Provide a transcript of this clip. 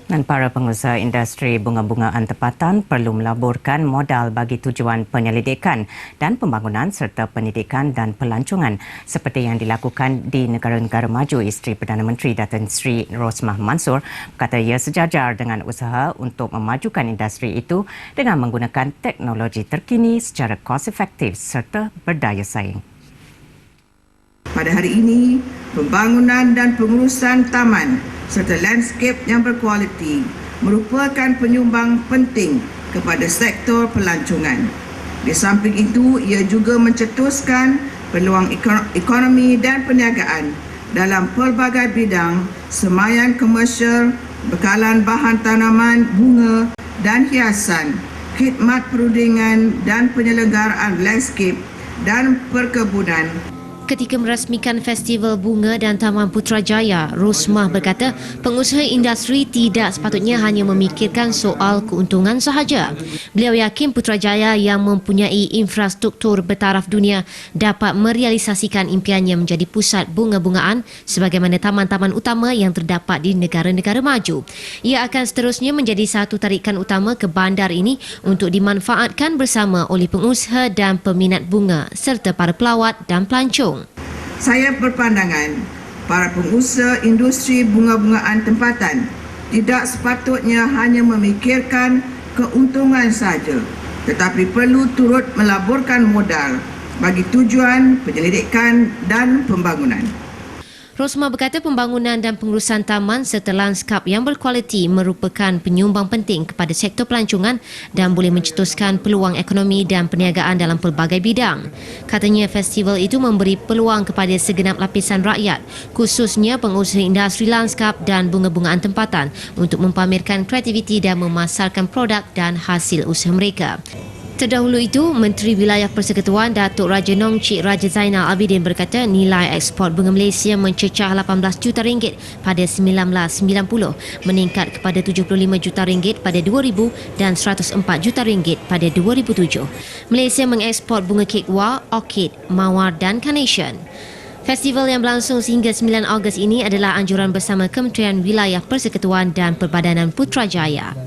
Dan para pengusaha industri bunga-bungaan tempatan perlu melaburkan modal bagi tujuan penyelidikan dan pembangunan serta pendidikan dan pelancongan seperti yang dilakukan di negara-negara maju. Isteri Perdana Menteri Datin Sri Rosmah Mansor berkata ia sejajar dengan usaha untuk memajukan industri itu dengan menggunakan teknologi terkini secara kos-efektif serta berdaya saing. Pada hari ini, pembangunan dan pengurusan taman serta landscape yang berkualiti merupakan penyumbang penting kepada sektor pelancongan. Di samping itu, ia juga mencetuskan peluang ekonomi dan perniagaan dalam pelbagai bidang semayan komersial, bekalan bahan tanaman, bunga dan hiasan, khidmat perundingan dan penyelenggaraan landscape dan perkebunan. Ketika merasmikan Festival Bunga dan Taman Putrajaya, Rosmah berkata pengusaha industri tidak sepatutnya hanya memikirkan soal keuntungan sahaja. Beliau yakin Putrajaya yang mempunyai infrastruktur bertaraf dunia dapat merealisasikan impiannya menjadi pusat bunga-bungaan sebagaimana taman-taman utama yang terdapat di negara-negara maju. Ia akan seterusnya menjadi satu tarikan utama ke bandar ini untuk dimanfaatkan bersama oleh pengusaha dan peminat bunga serta para pelawat dan pelancong. Saya berpandangan para pengusaha industri bunga-bungaan tempatan tidak sepatutnya hanya memikirkan keuntungan sahaja, tetapi perlu turut melaburkan modal bagi tujuan penyelidikan dan pembangunan. Rosmah berkata pembangunan dan pengurusan taman serta lanskap yang berkualiti merupakan penyumbang penting kepada sektor pelancongan dan boleh mencetuskan peluang ekonomi dan perniagaan dalam pelbagai bidang. Katanya festival itu memberi peluang kepada segenap lapisan rakyat, khususnya pengusaha industri lanskap dan bunga-bungaan tempatan untuk mempamerkan kreativiti dan memasarkan produk dan hasil usaha mereka. Terdahulu itu, Menteri Wilayah Persekutuan Datuk Raja Nong Cik Raja Zainal Abidin berkata nilai ekspor bunga Malaysia mencecah 18 juta ringgit pada 1990, meningkat kepada 75 juta ringgit pada 2000 dan 104 juta ringgit pada 2007. Malaysia mengekspor bunga kekwa, orkid, mawar dan carnation. Festival yang berlangsung sehingga 9 Ogos ini adalah anjuran bersama Kementerian Wilayah Persekutuan dan Perbadanan Putrajaya.